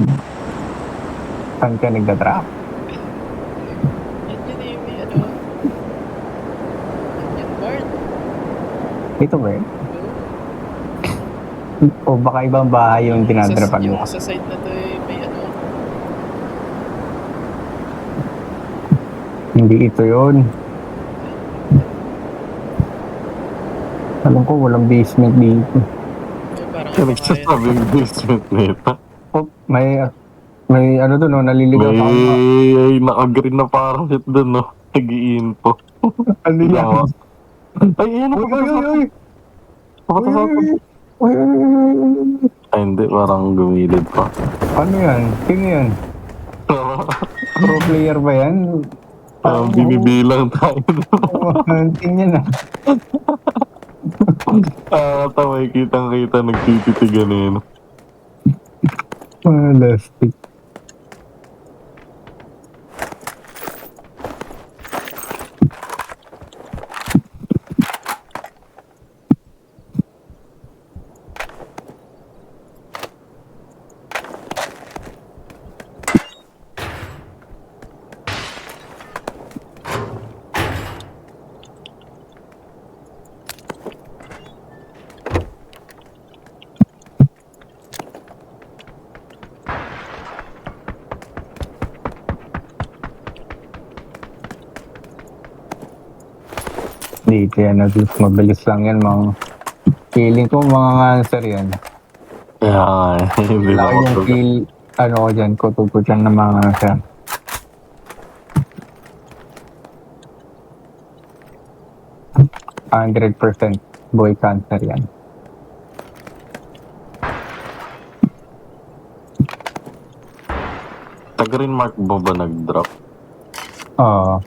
yan. Saan ka nagda-drop? Yan yun eh, may ano. Yan guard. Dito ba yun? Oo. O baka ibang bahay yung dinadrapan mo? Yung sa side na to eh, may ano. Hindi ito yun. Alam ko walang basement dito. Eh, parang Kaya iba nga nagsasabi yun. yung basement nito. Oh, may ano doon, no? Naliligaw sa kanya. May naka-green na parang hit doon, no? Nag-i-info. Ano yan? Ay, yan Uy, uy, uy, uy! Papatasapad. Uy, uy, uy, uy, uy. Ay, hindi. Parang gumilid pa. Ano yan? Sino yan? Pro player ba yan? Parang binibilang tayo. Tingnan na. Tamay kitang-kita nagtititigan eh. No? Lastik. Dito yan, mabilis lang yan, mga feeling ko mga answer yan. Kaya hindi na Laki ako yung kill, ano ko dyan, kutupo dyan ng mga answer. %100% boy cancer yan. Taga-green mark mo ba nag-drop? Oo.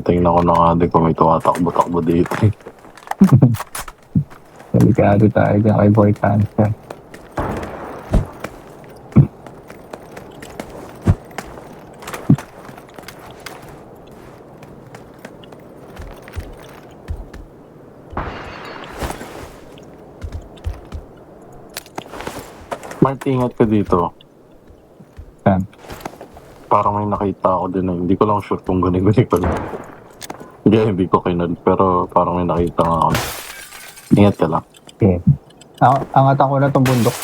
Tingnan ko na nga din kung may tumatakbo-takbo dito. Delikado tayo dyan kay boy cancer. Mark, ingat ka dito. Saan? Parang may nakita ako din na hindi ko lang sure kung gani-gani ko lang. Hindi ko kinad, pero parang may nakita nga ako. Ingat ka lang. Okay. Angatan ko na itong bundok.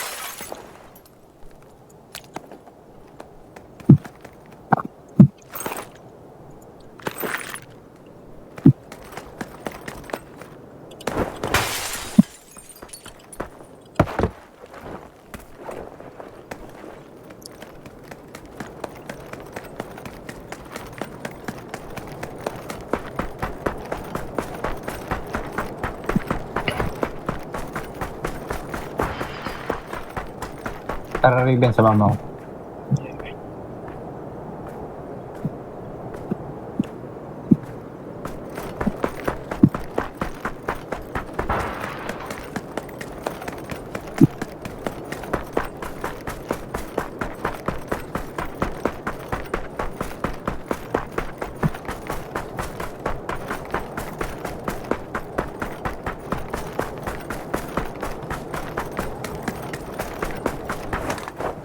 Tara Raven sa mama ko.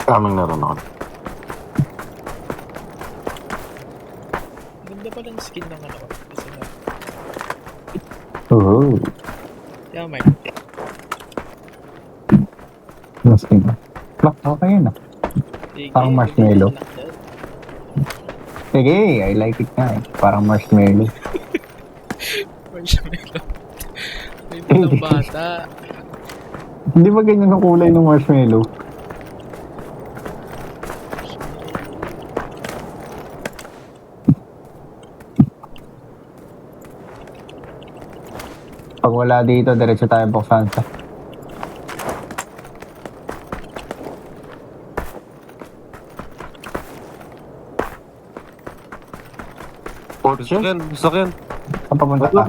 Kaming naroon ako. Ganda pa ng skin ng ano. Kasi na. Oo. Yeah, Mike. Mas ina. Bah, okay yun ah. Parang marshmallow. Sige, I like it nga eh. Parang marshmallow. Marshmallow. May palang bata. Hindi ba ganyan ang kulay ng marshmallow? Pag wala dito, diretso tayo buksan sa. Porsche? Sakyan. Saan papunta ka?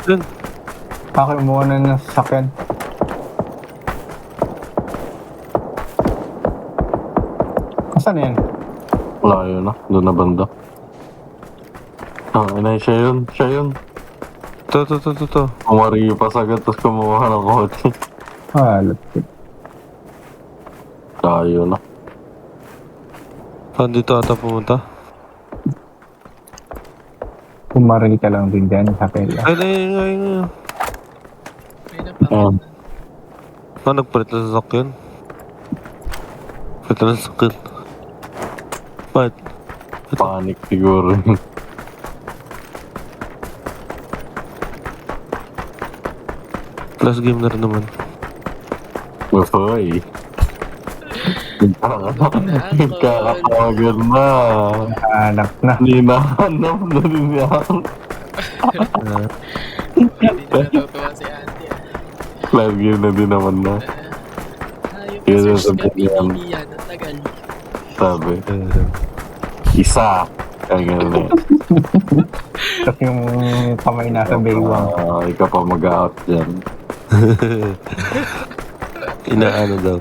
Dun. Bakit umuha na ng sasakyan? Saan yan? Layo na. Doon na banda. Ina, siya yun. Siya yun. To. Umari pa sagad, tapos kumuha ng kotse. Lapit. Tayo na. Saan dito ata pumunta? Pumaril ka lang din dyan sa kaya. Ayun. Ayun na pa. Ayan. Nagpalit na sa sasakyan. Palit na sa sasakyan. Bakit? Panic siguro. Last game na rin naman. Uy. Kakatawagan na. Hanap na. Ninahanap na din yan. Hindi na natutuwa si Andy. Last game na din naman na. Yung Yun ang search ka sabi niyan. PDD yan. Ang tagal. Sabi. Isa. Kaya gano'n eh. Tapos yung kamay nasa baywang. Ikaw pa mag-out dyan. Inaano daw.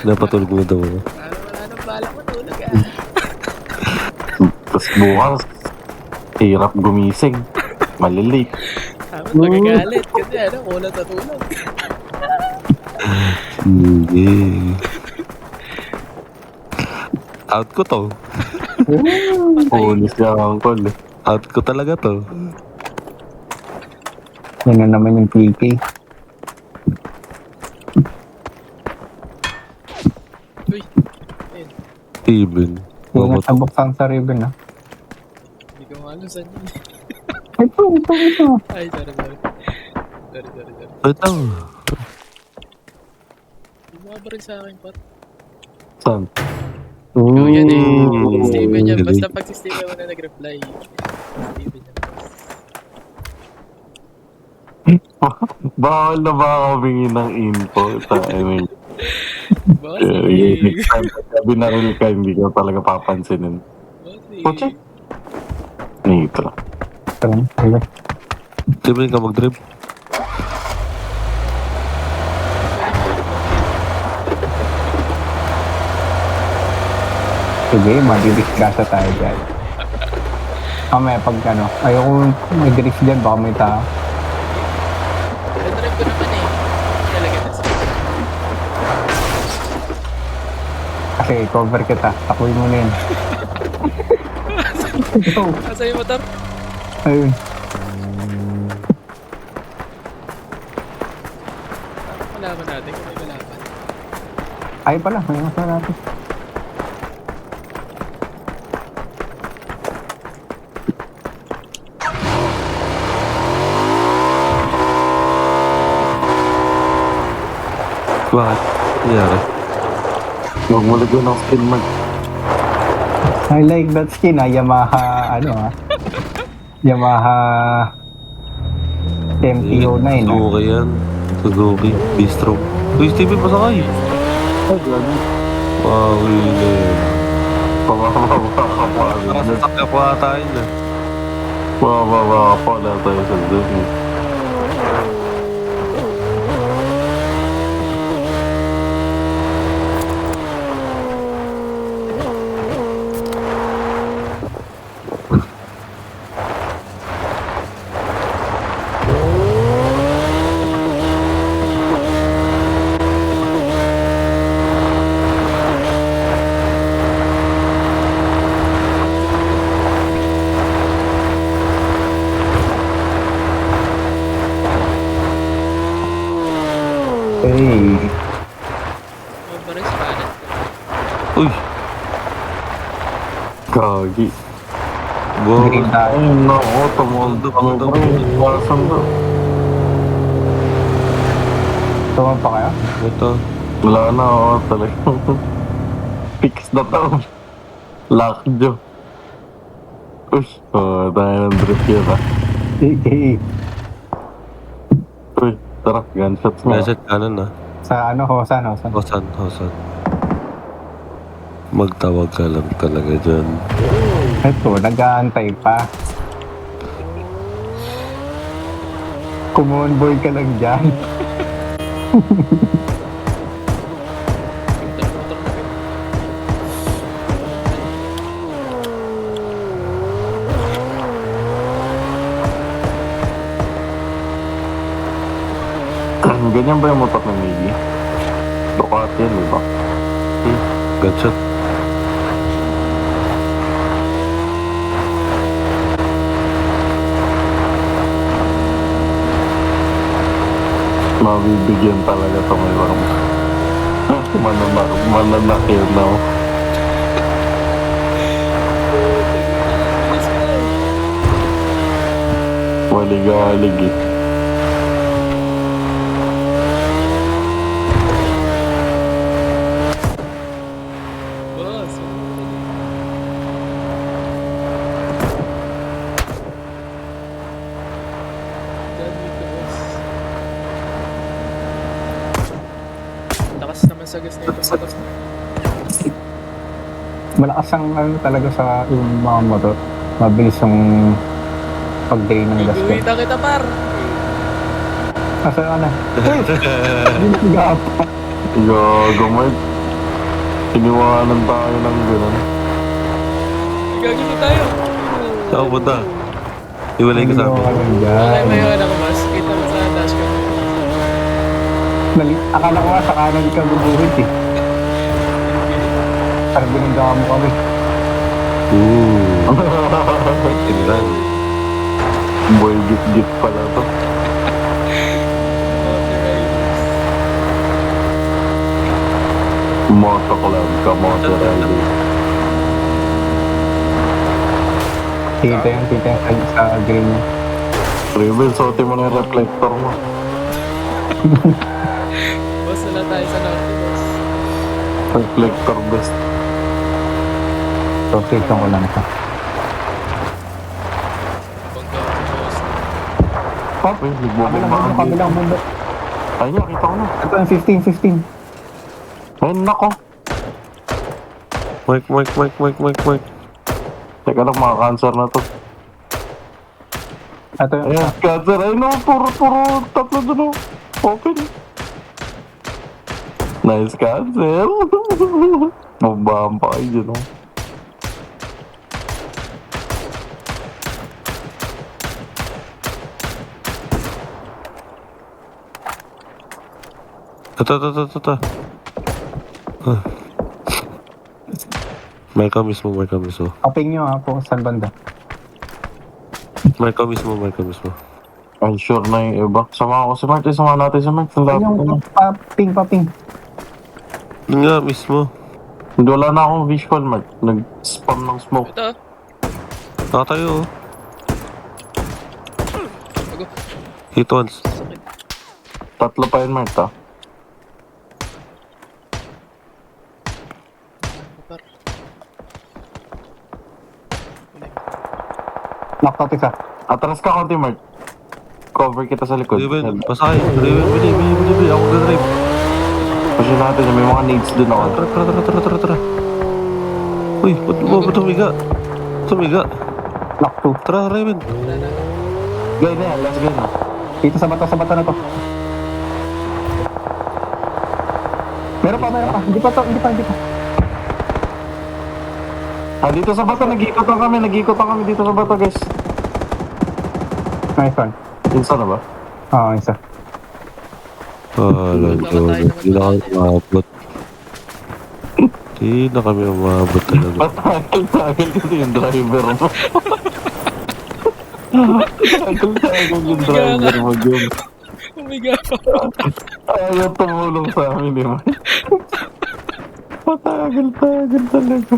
Napatulog mo daw. Parang wala nang balak matulog Tapos bukas, hirap gumising. Malilate. Tapos magagalit. Kasi kulang sa tulog. Hindi. Out ko to. Pulis niya ang call eh. Out ko talaga to. Yan na naman yung PK. Uy. Ayun. Even. Yung nasa buksan sa ribbon ah. Hindi ko nga alam saan yun. Ito. Ay, sorry. Ito. Hindi mo ba rin sa akin, Pat? Saan? Ikaw yan eh. Ooh. Steven yan. Galing. Basta pag si Steven mo na nag-reply. Steven yan. Bawal na ba ako bingin ng info? I mean, Bossy. next time pagka binaril ka, hindi ka talaga papansinin. Kotse? Nito lang. Sige. Steven ka mag-drive. Sige, madidisgrasya tayo dyan. Mamaya pag ano, ayoko may drinks dyan, baka may tao. Na-drive ko naman eh. Talaga na siya. Kasi cover kita, takoy mo na yun. Ito, Asa yung motor? ayun. Malaman natin kung may malaman. Ay pala, may mas natin. Bakit? Nangyari? Huwag mo lagyan ng skin mag. I like that skin ah, Yamaha, ano ah. Yamaha MT-09 ah. Suzuki yan. Suzuki. Bistro. Uy, Steven, pasakay. Ay, gano'n. Wow, yun na yun. Pababa Nakasasakya pa tayo na. pa na tayo sa doon. Hey, Huwag ba rin Spanish? Uy, Gagi. green tayo. Ay, nako, tumundo kami bro. Iwasan na. Tuman pa kayo? ito. Wala na ako talaga. Fix na to. Lockjaw. Uy, tayo ng drift yun ah. Hey, Uy, tara, gunshots na. Reset kanan na. sa ano, Hosan. Hosan. Magtawag ka lang talaga dyan. Ito, nag-aantay pa. Kumonboy ka lang dyan. Motor na rin. ganyan ba yung motor ng Miggy? Ducati yan, di ba? Gunshot. Mabibigyan talaga ito ngayon. Mananakil na ako. Bilis ka. Walig-alig eh. Boss, done with the boss. Lakas naman sa gas na ito. Malakas ang ano talaga sa yung mga motor. Mabilis yung pag-drain ng gas. Iguhita kita, par. Kasi ano? Uy! Hindi nag-aapa. Gago, Mark. Iniwanan tayo ng gano'n. Gagawin tayo. Saan ko punta? Iwalay ka sa amin. Okay, may iwan ako, boss. Kita mo sa dashcam. Akala ko nga sa kanan ka guguhit eh. Parang binangga mo kami. Tiniran. Boy, git-git pala to. Moto club ka, moto riding. Tita yan sa green niya. Rebel, suotin mo na yung reflector mo. Boss, wala tayo sa norte, boss. Reflector best. So, station ko lang ito. Bangga, boss. Pop, Uy, nagbubumba ang kabilang mundo. Ay niya, kita ko na. Ito yung 15. Ay, nako. Mike. Teka lang, mga cancer na to. Ito yung Ayan, cancer. Ay no, puro tatlo dun o. Open. Nice cancer. Mabahan pa kayo dyan o. Tata. Marka mismo. Kaping nyo ha, po saan banda. Marka mismo. Unsure na yung iba. Sama ko si Mark. Sama natin si Mark. Ang lapit Yung na. paping. Yun nga mismo. Hindi, wala na akong visual, Mark. Nag-spam ng smoke. Ito. Nakatayo. Bago. Hit once. Sakit. Tatlo pa yun, Mark, ha? Par. Knockout isa. Atras ka konti, Mark. Cover kita sa likod. Raven, pasakay. Raven, bili. Ako na-drive. Kasi natin, may mga nades dun ako. Tara. Uy, ba't tumiga? Knock 2. Tara, Raven. Wala na. Gay na yan, let's go na. Dito sa bata na to. Meron pa. Hindi pa. Ah, dito sa bata, nag-iikotan kami dito sa bata, guys. Nice one. Insa na ba? Oo, isa. Hindi na kami umabot. Hindi na kami umabot talaga. Patagil kasi yung driver mo. Patagil yung driver mo, Jun. Umiga pa. Ayaw tumulong sa amin, eh, man. Patagil talaga.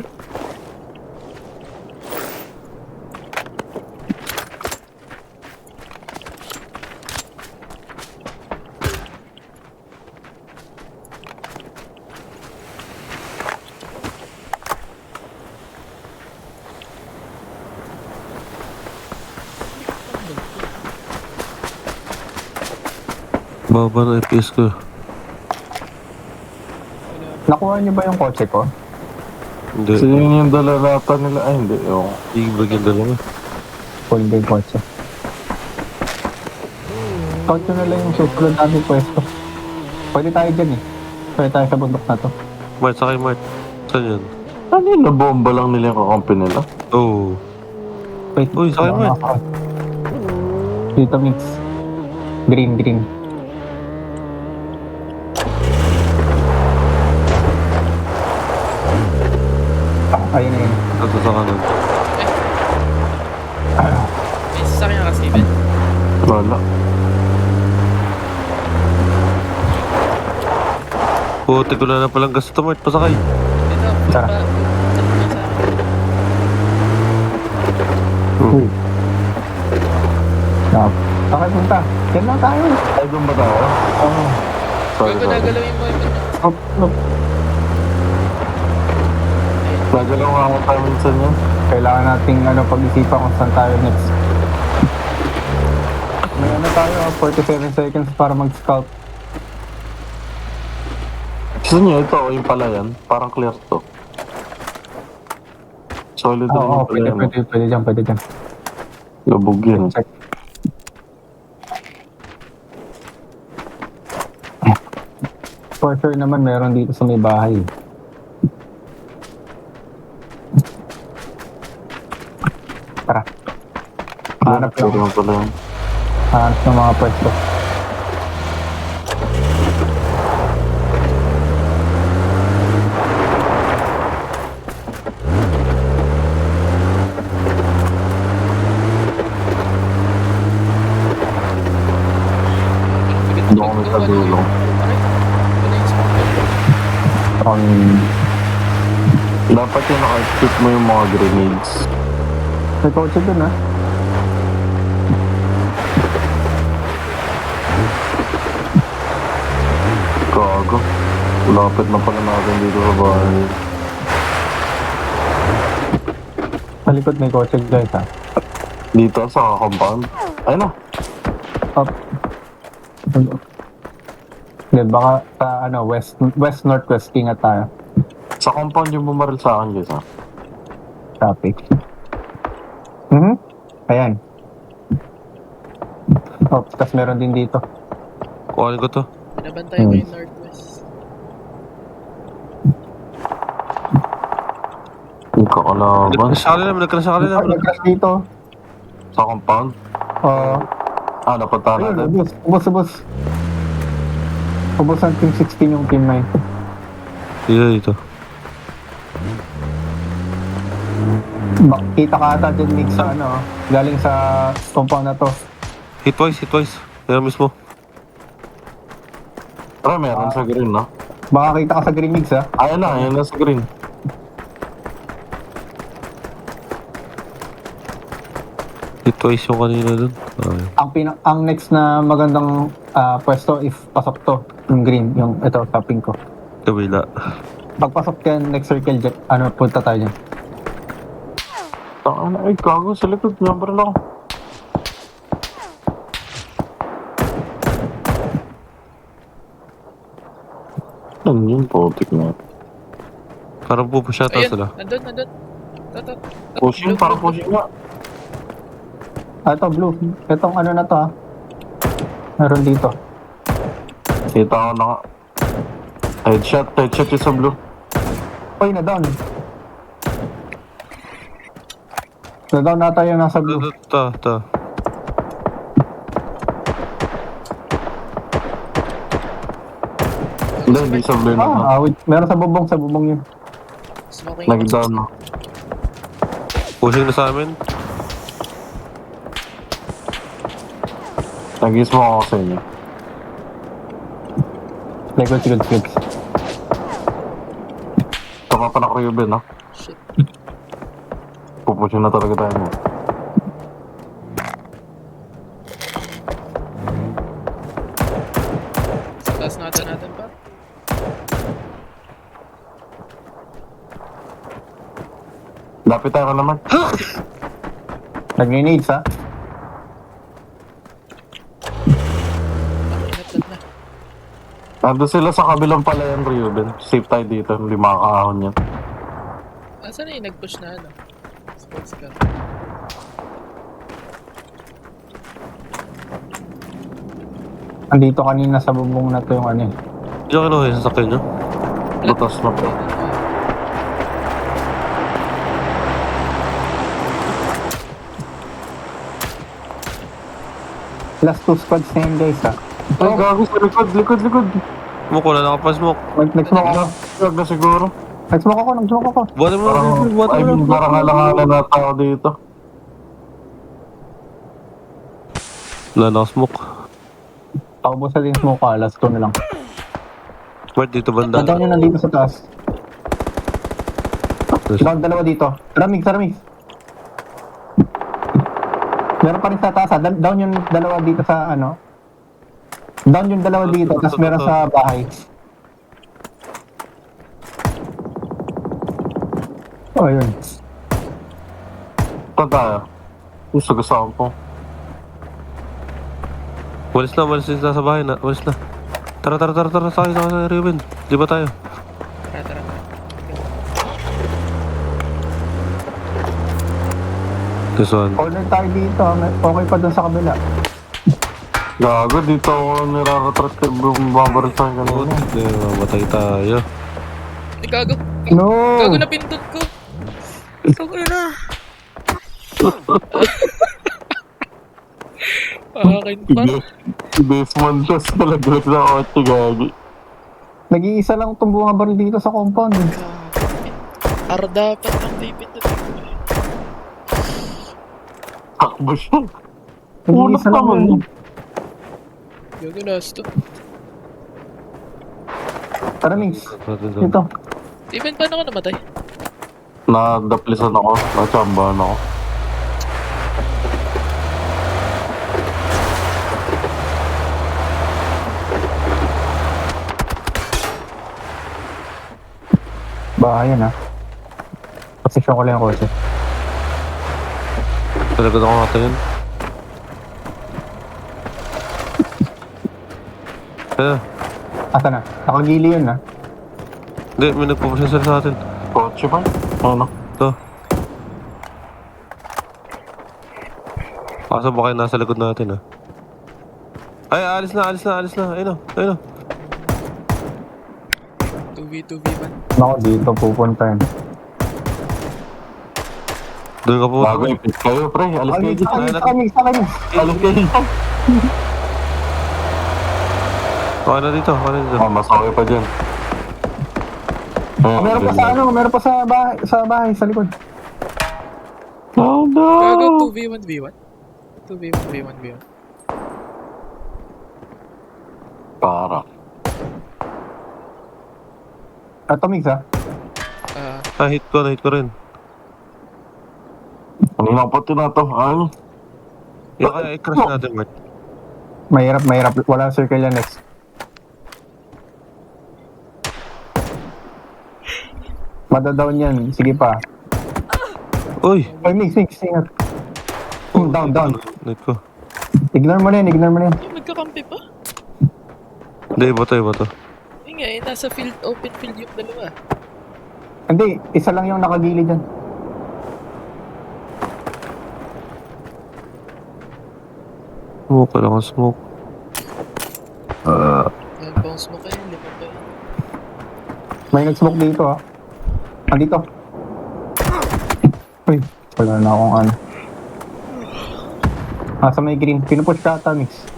Baba na FPS ko. Nakuha niyo ba yung kotse ko? Hindi. So yun yung dalalata nila. Ay, hindi. Yung Hindi bagyan dalawa. Full day kotse. Kotse na lang yung susunod natin pwesto. Pwede tayo dyan eh. Pwede tayo sa bundok na to. Mart, sakay Mart. Saan yan? ano yun, nabomba lang nila yung kakampi nila. Oh. Wait, Uy, sakay mo Dito mix. Green. Ayun na yun. Ito sa kanan. May sasakyan ka, Steven. Wala. Puti ko na palang gas ito, Mart. Pasakay. Ito, Tara. sa akin. Uy. Bakit punta? Yan lang tayo. Ay, doon ba tayo? Oo. Sorry, Bago sorry. nagalawin mo yung Oh, oh. Nagalaw nga ako tayo minsan yan. Kailangan nating pag-isipan kung saan tayo next. May tayo, 47 seconds para mag-scout. Gusto niyo ito, o yung pala yan. Parang clear to. Solid rin Oo, yung pala yan. pwede dyan. Lubog yan. Check. For sure naman, meron dito sa may bahay. Tara. Hanap Pwede lang. mo pala yan. Hanap ng mga pwesto. Doon kami sa dulo. On Dapat yung naka-equip mo yung mga grenades. may kotse dun ha. Gago. Lapit na pala natin dito sa bahay. Sa likod may kotse guys ha. Dito sa compound. Ayun na. Up. Hindi, baka sa west northwest ingat tayo. Sa compound yung bumaril sa akin guys ha. Traffic. Ayan. Oh, tas meron din dito. Kuhanin ko to. Binabantay ko yung northwest. Yung kakalaban. Nagkala sa kanila. Nag-crash dito. Sa compound. Napunta Ayun, natin. ubos. Ubos ang team 16 yung team 9. Dito. Kita ka ata dyan, Nick, sa galing sa compound na to. Hit twice. Yan mismo. Pero meron sa green no? Baka kita ka sa Green Mix ha. Ayun na sa green. Hit twice yung kanina dun. Ang next na magandang pwesto if pasok to, yung green, yung ito, tapping ko. Kabila. Pagpasok yan, next circle dyan, punta tayo dyan. Ay, gago sa likod. Number lang. Ano yun? Putik na. Parang pupush yata Ayun, sila. nandun. Tatat. Pushing, parang pushing nga. Ito, blue. Itong na to ha. Meron dito. Kita ko na nga. Headshot yung sa blue. Uy, na-down. Na-down na tayo nasa blue. Ta. Hindi sa blue na. Wait. Meron sa bubong yun. Smoking. Nag-down na. Pushing na sa amin. Nag-guess mo ako sa inyo. Good. Tama pa na Ruben, ha? Shit. Pupusin na talaga tayo mo. Sa taas natin pa. Lapit tayo naman. Nag-grenades ha. Inat na. Nandun sila sa kabilang pala yung Ruben. Safe tayo dito, hindi makakaahon yan. Asan na yung nag-push na sports car? Andito kanina sa bubong na to yung eh. Diyan kinuha yung sasakyan nyo. Butas na po. Last 2 squads na yun guys ha. Ay, gago sa likod. Smoke, wala nakapan-smoke. Nag-smoke ako. Huwag na siguro. Nag-smoke ako. Buhatin mo Parang, na, buhatin ay, mo na. parang alang-alang na tao dito. Wala na ako smoke. Paubusan din smoke ka, last 2 na lang. Wait, dito banda. Down yun nandito sa taas. Down dalawa dito. Ramig. Meron pa rin sa taas ha. Down yung dalawa dito sa ano. Down yung dalawa dito, tapos meron sa bahay. Oh, yun. Ito tayo. Yung sagasaan ko. Walis na sa bahay na. Walis na. Tara, sa Riven. Di ba tayo? Tara. This one. Corner tayo dito. Okay pa dun sa kabila. Gago, dito ako niraratrat ka bumabarit sa akin kanina. Hindi, mamatay tayo. Ay, gago. No! Gago na pindot ko. Gago na. Akin pa. Basement test talaga sa kotse, gagi. Nag-iisa lang itong bunga baril dito sa compound. Eh. Gago. Dapat ang di pindot ko. Takbo siya. Nag-iisa lang naman. yun. Gago, last to. Tara, Mix. Ito. Steven, paano ka namatay? Nadaplisan ako, nachambahan ako. Bahayan ha. Posisyon ko lang yung kotse. Talaga ako natin yun. Asa na? Nakagili yun ha. Hindi, may nagpo-processor sa atin. Kotse ba? Ano? Ito. Kaso baka yung nasa likod natin, ah. Ay, alis na. Ayun o. 2v man. Ako dito pupunta yun. Doon ka po. Bago ipit kayo, pre. Alis kayo dito. Mix. Alis kayo dito. Baka na dito. Mas okay pa dyan. Ayan, Meron pa sa ano, meron pa sa bahay, sa likod. Oh no! Gago, 2v1v1. 2v1v1v1. Para. Ito Mix ha. Hit ko rin. Kanina ko pa tinato. Ano? Yung kaya i-crash natin, Mark. Mahirap. Wala circle yan next. Madadown yan. Sige pa. Uy! Ay, Mix. Ingat. Down. Net ko. Ignore mo na yan. Yung nagkakampi pa? Hindi, iba to. Yung nga, nasa field, open field yung dalawa. Hindi, isa lang yung nakagili dyan. Smoke, kailangan smoke. Yan, bounce mo kayo, lima pa yun. May nag-smoke dito ha. Andito. Uy, wala na akong ano. Sa may green. Pinupush ka ata, Mix.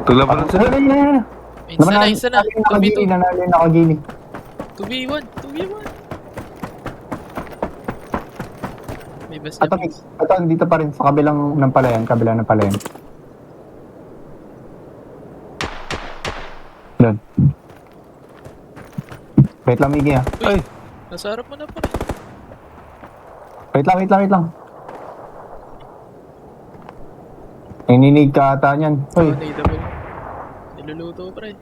Naglaban lang sila. Ayun. Isa na. 2v2. Nanalo yung nakagili. 2v1. May best Ito, Mix. Ito, dito pa rin. Sa kabilang ng palayan. Doon. Wait lang, Miggy ha. Ay! Nasa harap mo na pa rin. Wait lang. Ininig ka ata niyan. Uy, Double. Niluluto pa rin.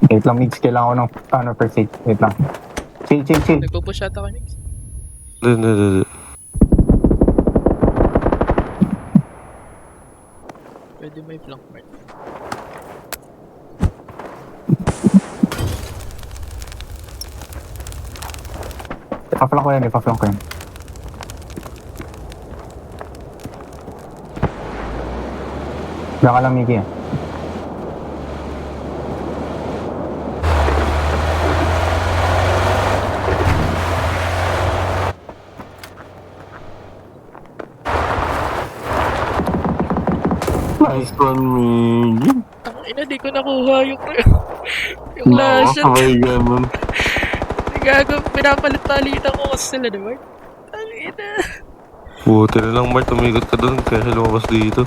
wait lang, Mix. Kailangan ko ng first aid. Wait lang. Chill. Nagpo-push ata kami. Hindi. Pwede may flank mark. Pa-flank ko yan, pa-flank ko yan. Diyan ka lang, Mickey. Nice one, Miggy. Ang ina, di ko nakuha yung yung last shot. May ganun. Gago, pinapalit-palitan ko kasi sila, diba? Ang ina. Buti na lang, Mart, tumikot ka doon kaya lumabas dito.